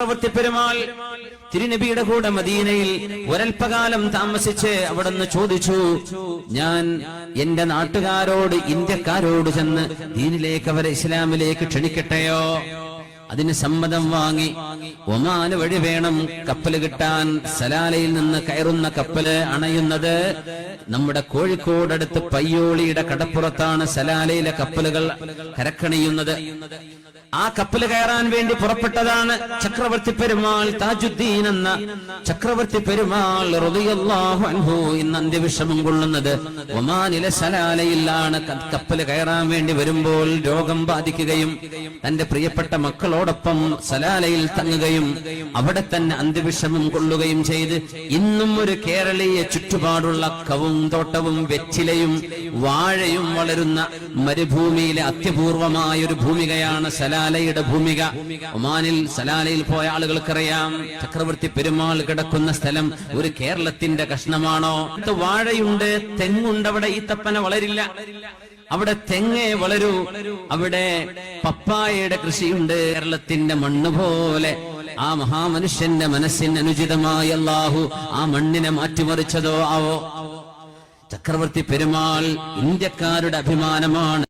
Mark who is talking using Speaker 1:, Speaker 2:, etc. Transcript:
Speaker 1: ചക്രവർത്തി പെരുമാൾ തിരുനബിയുടെ കൂടെ മദീനയിൽ ഒരൽപ്പകാലം താമസിച്ച് അവിടുന്ന് ചോദിച്ചു, ഞാൻ എന്റെ നാട്ടുകാരോട്, ഇന്ത്യക്കാരോട് ചെന്ന് ദീനിലേക്ക്, അവരെ ഇസ്ലാമിലേക്ക് ക്ഷണിക്കട്ടെയോ? അതിന് സമ്മതം വാങ്ങി. ഒമാന് വഴി വേണം കപ്പൽ കിട്ടാൻ. സലാലയിൽ നിന്ന് കയറുന്ന കപ്പല് അണയുന്നത് നമ്മുടെ കോഴിക്കോടടുത്ത് പയ്യോളിയുടെ കടപ്പുറത്താണ് സലാലയിലെ കപ്പലുകൾ കരക്കണിയുന്നത്. ആ കപ്പല് കയറാൻ വേണ്ടി പുറപ്പെട്ടതാണ് ചക്രവർത്തി പെരുമാൾ താജുദ്ദീൻ എന്ന ചക്രവർത്തി പെരുമാൾ റളിയല്ലാഹു അൻഹു. ഇന്ന് അന്ത്യവിഷമം കൊള്ളുന്നത് ഒമാനിലെ സലാലയിലാണ്. കപ്പല് കയറാൻ വേണ്ടി വരുമ്പോൾ രോഗം ബാധിക്കുകയും തന്റെ പ്രിയപ്പെട്ട മക്കളോടൊപ്പം സലാലയിൽ തങ്ങുകയും അവിടെ തന്നെ അന്ത്യവിഷമം കൊള്ളുകയും ചെയ്ത് ഇന്നും ഒരു കേരളീയ ചുറ്റുപാടുള്ള കവും തോട്ടവും വെറ്റിലയും വാഴയും വളരുന്ന മരുഭൂമിയിലെ അത്യപൂർവമായ ഒരു ഭൂമികയാണ് സലാലയുടെ ഭൂമിക. ഒമാനിൽ സലാലയിൽ പോയ ആളുകൾക്കറിയാം, ചക്രവർത്തി പെരുമാൾ കിടക്കുന്ന സ്ഥലം ഒരു കേരളത്തിന്റെ കഷ്ണമാണോ? വാഴയുണ്ട്, തെങ്ങുണ്ട്, അവിടെ ഈത്തപ്പന വളരില്ല, അവിടെ തെങ്ങേ വളരൂ. അവിടെ പപ്പായയുടെ കൃഷിയുണ്ട്. കേരളത്തിന്റെ മണ്ണ് പോലെ ആ മഹാമനുഷ്യന്റെ മനസ്സിന് അനുചിതമായി അല്ലാഹു ആ മണ്ണിനെ മാറ്റിമറിച്ചതോ ആവോ? ചക്രവർത്തി പെരുമാൾ ഇന്ത്യക്കാരുടെ അഭിമാനമാണ്.